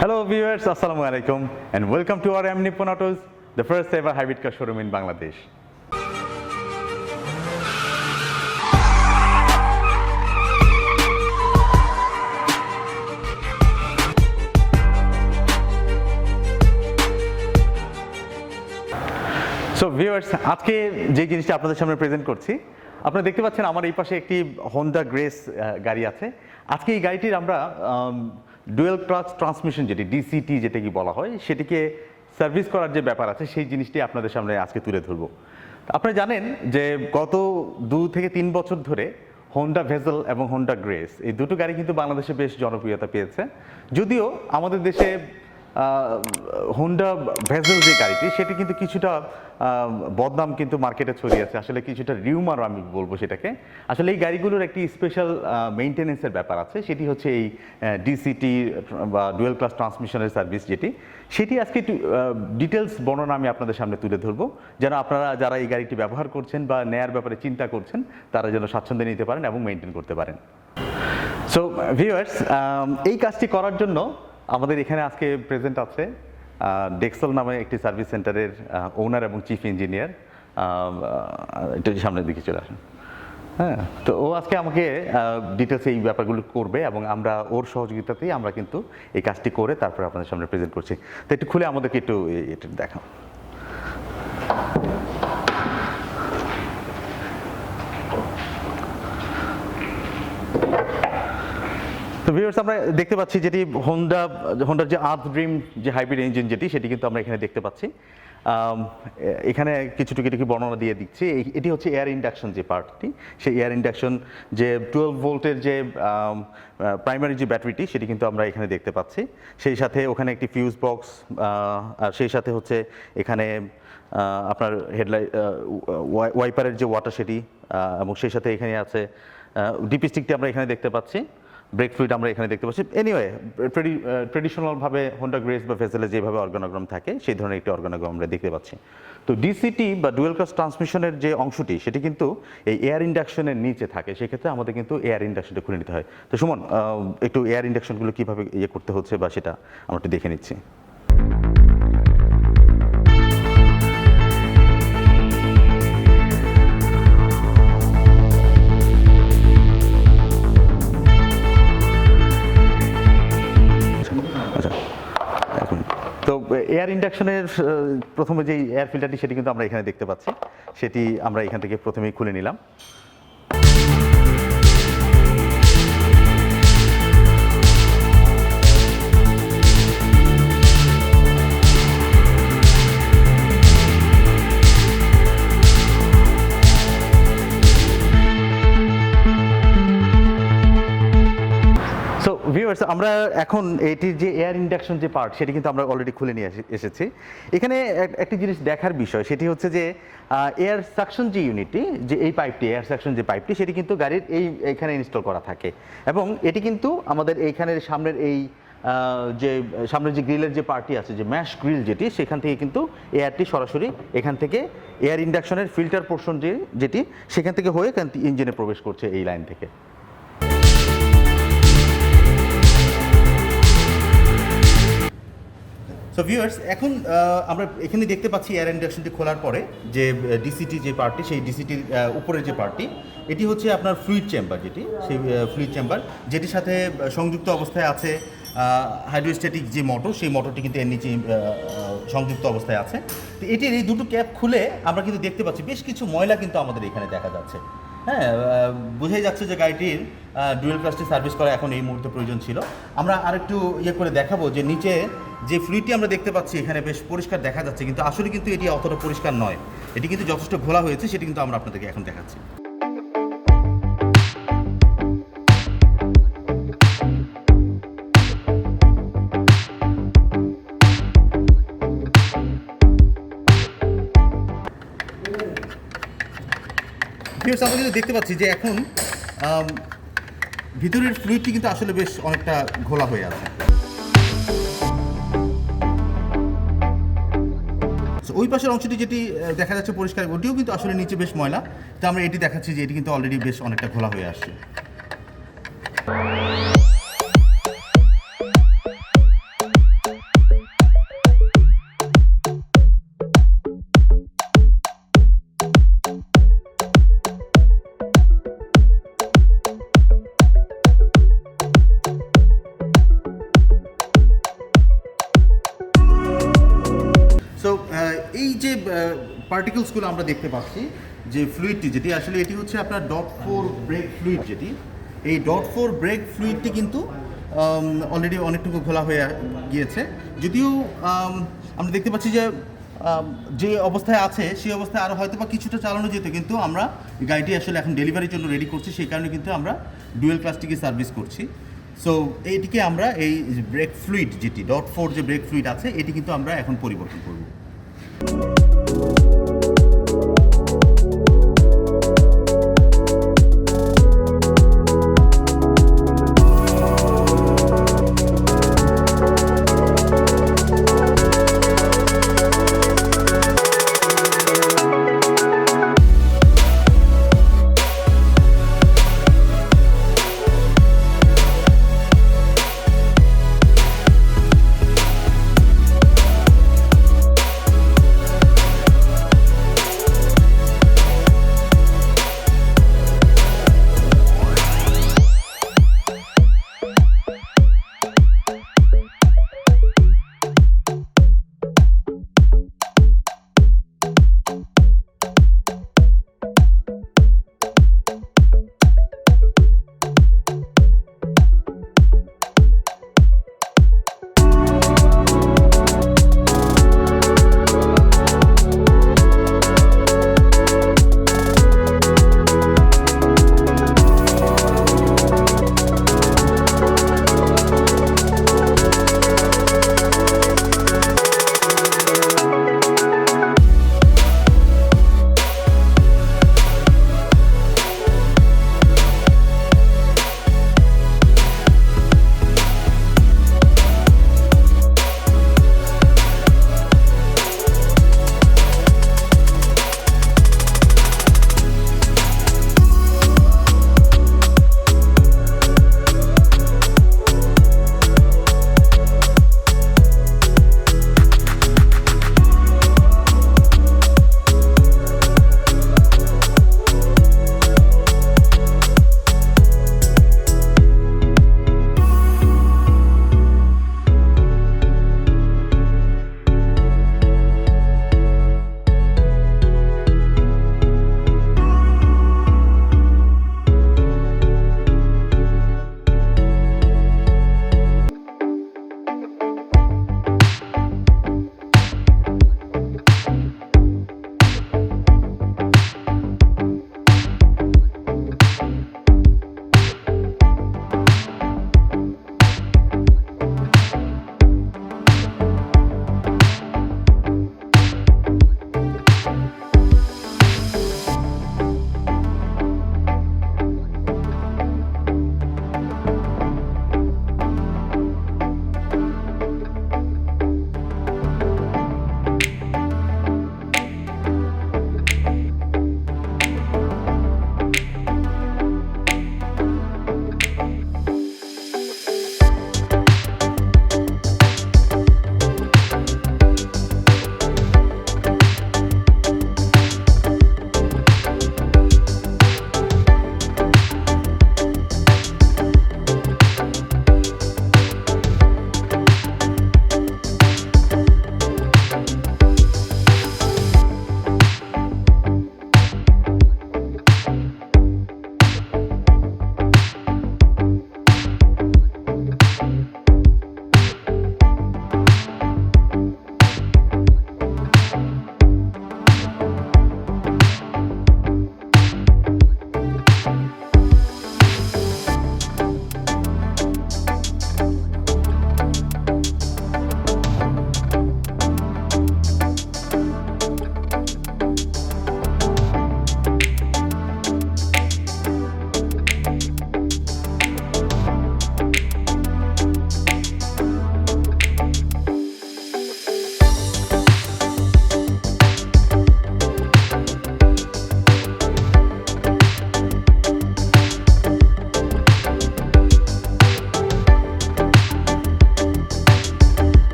Hello viewers, Assalamu alaikum and welcome to our Nippon Autos, the first ever hybrid car showroom in Bangladesh. So viewers, আজকে যে জিনিসটা আপনাদের সামনে present করছি, আপনারা দেখতে পাচ্ছেন আমার এই পাশে একটি হোন্ডা গ্রেস গাড়ি আছে। আজকে এই গাড়িটির আমরা ডুয়েল ক্লাচ ট্রান্সমিশন যেটি ডিসিটি যেটা কি বলা হয় সেটিকে সার্ভিস করার যে ব্যাপার আছে সেই জিনিসটি আপনাদের সামনে আজকে তুলে ধরবো। আপনারা জানেন যে গত 2 থেকে 3 বছর ধরে হোন্ডা ভেজেল এবং হোন্ডা গ্রেস এই দুটো গাড়ি কিন্তু বাংলাদেশে বেশ জনপ্রিয়তা পেয়েছে। যদিও আমাদের দেশে হোন্ডা ভেজেল যে গাড়িটি সেটি কিন্তু কিছুটা বদনাম কিন্তু মার্কেটে ছড়িয়েছে, আসলে কিছুটা রিউমার আমি বলবো সেটাকে। আসলে এই গাড়িগুলোর একটি স্পেশাল মেইনটেনেন্সের ব্যাপার আছে, সেটি হচ্ছে এই ডিসিটি বা ডুয়েল ক্লাস ট্রান্সমিশনের সার্ভিস যেটি, সেটি আজকে একটু ডিটেলস বর্ণনা আমি আপনাদের সামনে তুলে ধরবো, যেন আপনারা যারা এই গাড়িটি ব্যবহার করছেন বা নেয়ার ব্যাপারে চিন্তা করছেন তারা যেন স্বাচ্ছন্দ্যে নিতে পারেন এবং মেইনটেন করতে পারেন। সো ভিউয়ার্স, এই কাজটি করার জন্য আমাদের এখানে আজকে প্রেজেন্ট আছে ডেক্সেল নামে একটি সার্ভিস সেন্টারের ওনার এবং চিফ ইঞ্জিনিয়ার। একটু সামনের দিকে চলে আসেন। হ্যাঁ, তো ও আজকে আমাকে ডিটেলসে এই ব্যাপারগুলো করবে এবং আমরা ওর সহযোগিতাতেই আমরা কিন্তু এই কাজটি করে তারপরে আপনাদের সামনে প্রেজেন্ট করছি। তো একটু খুলে আমাদেরকে একটু এটা দেখাও। তো ভিউয়ার্স, আমরা দেখতে পাচ্ছি যেটি হোন্ডার যে আর্থ ড্রিম যে হাইব্রিড ইঞ্জিন যেটি সেটি কিন্তু আমরা এখানে দেখতে পাচ্ছি। এখানে কিছু টুকি বর্ণনা দিয়ে দিচ্ছি। এটি হচ্ছে এয়ার ইন্ডাকশন যে পার্টটি, সেই এয়ার ইন্ডাকশন যে 12 ভোল্টের যে প্রাইমারি যে ব্যাটারিটি সেটি কিন্তু আমরা এখানে দেখতে পাচ্ছি। সেই সাথে ওখানে একটি ফিউজ বক্স, আর সেই সাথে হচ্ছে এখানে আপনার হেডলাইট ওয়াইপারের যে ওয়াটার সেটি, এবং সেই সাথে এখানে আছে ডিপি স্টিকটি আমরা এখানে দেখতে পাচ্ছি, ব্রেক ফ্লুইড আমরা এখানে দেখতে পাচ্ছি। এনিওয়ে ট্রেডিশনালভাবে হোন্ডা গ্রেস বা ভেসেলে যেভাবে অর্গানোগ্রাম থাকে সেই ধরনের একটি অর্গানোগ্রাম আমরা দেখতে পাচ্ছি। তো ডিসিটি বা ডুয়েল ক্লাস ট্রান্সমিশনের যে অংশটি সেটি কিন্তু এই এয়ার ইন্ডাকশনের নিচে থাকে, সেক্ষেত্রে আমাদের কিন্তু এয়ার ইন্ডাকশনটা খুলে নিতে হয়। তো সুমন, একটু এয়ার ইন্ডাকশনগুলো কীভাবে করতে হচ্ছে বা সেটা আমরা একটু দেখে নিচ্ছি। তো এয়ার ইন্ডাকশনের প্রথমে যে এয়ার ফিল্টারটি সেটি কিন্তু আমরা এখানে দেখতে পাচ্ছি, সেটি আমরা এখান থেকে প্রথমেই খুলে নিলাম। ভিউয়ার্স, আমরা এখন এটির যে এয়ার ইন্ডাকশন যে পার্ট সেটি কিন্তু আমরা অলরেডি খুলে নিয়ে এসেছি। এখানে একটি জিনিস দেখার বিষয়, সেটি হচ্ছে যে এয়ার সাকশন যে ইউনিটটি, যে এই পাইপটি এয়ার সাকশন যে পাইপটি সেটি কিন্তু গাড়ির এইখানে ইনস্টল করা থাকে, এবং এটি কিন্তু আমাদের এইখানের সামনের সামনের যে গ্রিলের যে পার্টটি আছে, যে ম্যাশ গ্রিল যেটি, সেখান থেকে কিন্তু এয়ারটি সরাসরি এখান থেকে এয়ার ইন্ডাকশনের ফিল্টার পোর্শন যেটি সেখান থেকে হয়ে ইঞ্জিনে প্রবেশ করছে এই লাইন থেকে। তো ভিউয়ার্স, এখন আমরা এখানে দেখতে পাচ্ছি এয়ার ইন্ডাকশনটি খোলার পরে যে ডিসিটি যে পার্টটি, সেই ডিসিটির উপরের যে পার্টটি, এটি হচ্ছে আপনার ফ্লুইড চেম্বার যেটি, সেই ফ্লুইড চেম্বার যেটির সাথে সংযুক্ত অবস্থায় আছে হাইড্রোস্ট্যাটিক যে মোটর, সেই মোটরটি কিন্তু এর নিচে সংযুক্ত অবস্থায় আছে। তো এটির এই দুটো ক্যাপ খুলে আমরা কিন্তু দেখতে পাচ্ছি বেশ কিছু ময়লা কিন্তু আমাদের এখানে দেখা যাচ্ছে। হ্যাঁ, বোঝাই যাচ্ছে যে গাড়িটির ডুয়েল ক্লাসটি সার্ভিস করা এখন এই মুহূর্তে প্রয়োজন ছিল। আমরা আরেকটু করে দেখাবো যে নিচে যে ফ্লুইডটি আমরা দেখতে পাচ্ছি এখানে বেশ পরিষ্কার দেখা যাচ্ছে, কিন্তু আসলে কিন্তু এটি অতটা পরিষ্কার নয়, এটি কিন্তু যথেষ্ট ঘোলা হয়েছে, সেটি কিন্তু আমরা আপনাদেরকে এখন দেখাচ্ছি। আমরা কিন্তু দেখতে পাচ্ছি যে এখন ভিতরের ফ্লুইডটি কিন্তু আসলে বেশ অনেকটা ঘোলা হয়ে আছে। ওই পাশের অংশটি যেটি দেখা যাচ্ছে পরিষ্কার, ওটিও কিন্তু আসলে নিচে বেশ ময়লা। তো আমরা এটি দেখাচ্ছি যে এটি কিন্তু অলরেডি বেশ অনেকটা ঘোলা হয়ে আসছে। এই যে পার্টিকেলসগুলো আমরা দেখতে পাচ্ছি, যে ফ্লুইডটি যেটি আসলে এটি হচ্ছে আপনার .4 ব্রেক ফ্লুইড, যেটি এই .4 ব্রেক ফ্লুইডটি কিন্তু অলরেডি অনেকটুকু ঘোলা হয়ে গিয়েছে। যদিও আমরা দেখতে পাচ্ছি যে যে অবস্থায় আছে সেই অবস্থায় আরও হয়তো বা কিছুটা চালানো যেত, কিন্তু আমরা গাড়িটি আসলে এখন ডেলিভারির জন্য রেডি করছি, সেই কারণে কিন্তু আমরা ডুয়েল ক্লাসটিকে সার্ভিস করছি। সো এইটিকে আমরা এই ব্রেক ফ্লুইড যেটি .4 যে ব্রেক ফ্লুইড আছে এটি কিন্তু আমরা এখন পরিবর্তন করব।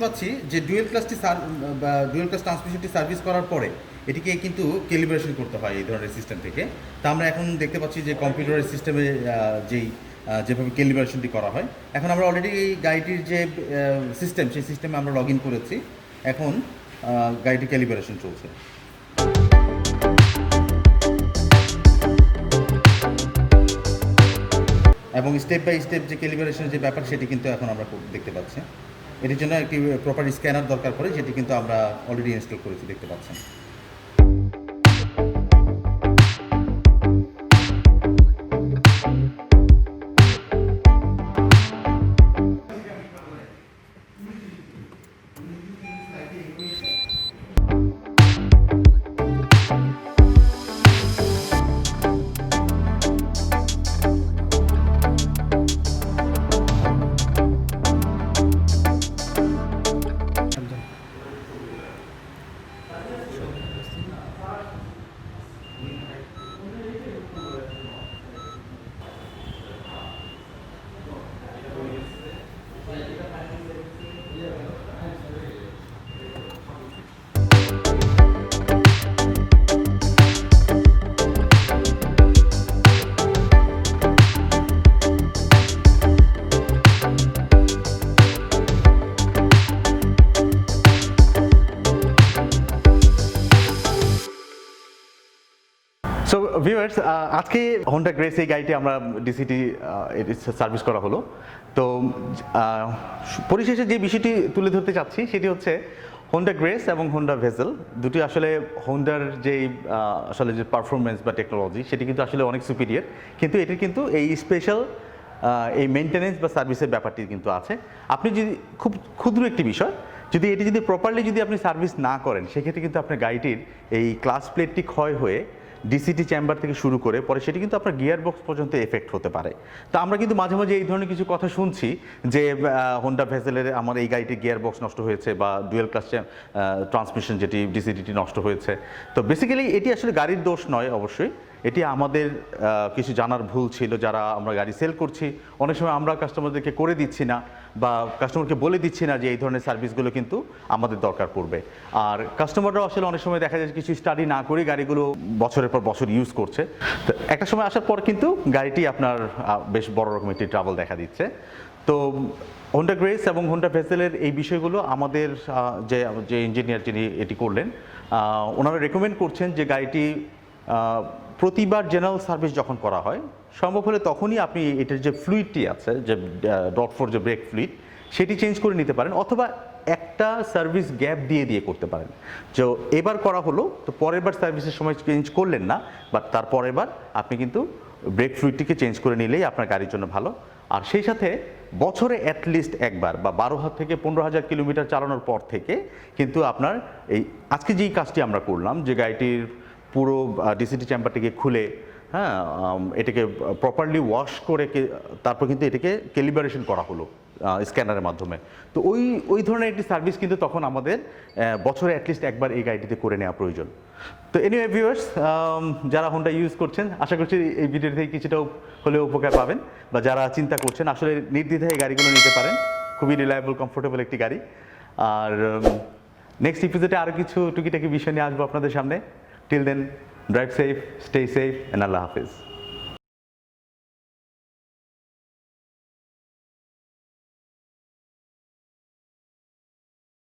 পাচ্ছি যে ডুয়েল ক্লাস ট্রান্সমিশনটি সার্ভিস করার পরে এটিকে কিন্তু ক্যালিব্রেশন করতে হয় এই ধরনের সিস্টেম থেকে। তা আমরা এখন দেখতে পাচ্ছি যে কম্পিউটারের সিস্টেমে যেভাবে ক্যালিব্রেশনটি করা হয়, এখন আমরা অলরেডি এই গাড়িটির যে সিস্টেম সেই সিস্টেমে আমরা লগ ইন করেছি। এখন গাড়িটির ক্যালিব্রেশন চলছে। এবং স্টেপ বাই স্টেপ যে ক্যালিব্রেশনের যে ব্যাপার সেটি কিন্তু এখন আমরা দেখতে পাচ্ছি। এটির জন্য একটি প্রপার স্ক্যানার দরকার পড়ে, যেটি কিন্তু আমরা অলরেডি ইনস্টল করেছি, দেখতে পাচ্ছেন। সো ভিউয়ার্স, আজকে হোন্ডা গ্রেস এই গাড়িটি আমরা ডিসিটি সার্ভিস করা হলো। তো পরিশেষে যে বিষয়টি তুলে ধরতে চাচ্ছি সেটি হচ্ছে হোন্ডা গ্রেস এবং হোন্ডা ভেজেল দুটি আসলে হোন্ডার যেই আসলে যে পারফরমেন্স বা টেকনোলজি সেটি কিন্তু আসলে অনেক সুপিরিয়র, কিন্তু এটির কিন্তু এই স্পেশাল এই মেনটেনেন্স বা সার্ভিসের ব্যাপারটি কিন্তু আছে। আপনি যদি খুব ক্ষুদ্র একটি বিষয়, যদি প্রপারলি আপনি সার্ভিস না করেন, সেক্ষেত্রে কিন্তু আপনার গাড়িটির এই ক্লাচ প্লেটটি ক্ষয় হয়ে ডিসিটি চেম্বার থেকে শুরু করে পরে সেটি কিন্তু আপনার গিয়ার বক্স পর্যন্ত এফেক্ট হতে পারে। তো আমরা কিন্তু মাঝে মাঝে এই ধরনের কিছু কথা শুনছি যে হোন্ডা ভেসেলের আমার এই গাড়িটির গিয়ার বক্স নষ্ট হয়েছে বা ডুয়েল ক্লাস ট্রান্সমিশন যেটি ডিসিটি নষ্ট হয়েছে। তো বেসিক্যালি এটি আসলে গাড়ির দোষ নয়, অবশ্যই এটি আমাদের কিছু জানার ভুল ছিল। যারা আমরা গাড়ি সেল করছি, অনেক সময় আমরা কাস্টমারদেরকে করে দিচ্ছি না বা কাস্টমারকে বলে দিচ্ছি না যে এই ধরনের সার্ভিসগুলো কিন্তু আমাদের দরকার পড়বে। আর কাস্টমাররাও আসলে অনেক সময় দেখা যায় কিছু স্টাডি না করে গাড়িগুলো বছরের পর বছর ইউজ করছে। তো একটা সময় আসার পর কিন্তু গাড়িটি আপনার বেশ বড় রকম একটি ট্রাবল দেখা দিচ্ছে। তো হোন্ডা গ্রেস এবং হোন্ডা ভেসেলের এই বিষয়গুলো আমাদের যে ইঞ্জিনিয়ার যিনি এটি করলেন, ওনারা রেকমেন্ড করছেন যে গাড়িটি প্রতিবার জেনারেল সার্ভিস যখন করা হয় সম্ভব হলে তখনই আপনি এটার যে ফ্লুইডটি আছে, যে ডট ফোর যে ব্রেক ফ্লুইড, সেটি চেঞ্জ করে নিতে পারেন, অথবা একটা সার্ভিস গ্যাপ দিয়ে করতে পারেন। তো এবার করা হলো, তো পরের বার সার্ভিসের সময় চেঞ্জ করলেন না, বাট তার পরের বার আপনি কিন্তু ব্রেক ফ্লুইডটিকে চেঞ্জ করে নিলেই আপনার গাড়ির জন্য ভালো। আর সেই সাথে বছরে অ্যাটলিস্ট একবার বা 12,000 থেকে 15,000 কিলোমিটার চালানোর পর থেকে কিন্তু আপনার এই আজকে যেই কাজটি আমরা করলাম, যে গাড়িটির পুরো ডিসিটি চেম্বারটিকে খুলে এটাকে প্রপারলি ওয়াশ করে তারপর কিন্তু এটাকে ক্যালিব্রেশন করা হলো স্ক্যানারের মাধ্যমে। তো ওই ধরনের একটি সার্ভিস কিন্তু তখন আমাদের বছরে অ্যাটলিস্ট একবার এই গাড়িটিতে করে নেওয়া প্রয়োজন। তো এনিওয়ে ভিউয়ার্স, যারা হোন্ডা ইউজ করছেন আশা করছি এই ভিডিও থেকে কিছুটা হলেও উপকার পাবেন, বা যারা চিন্তা করছেন আসলে নির্দ্বিধায় এই গাড়িগুলো নিতে পারেন, খুবই রিলায়েবল কমফোর্টেবল একটি গাড়ি। আর নেক্সট এপিসোডে আরও কিছু টুকিটাকি বিষয় নিয়ে আসবো আপনাদের সামনে। Till then, drive safe, stay safe, and Allah Hafiz.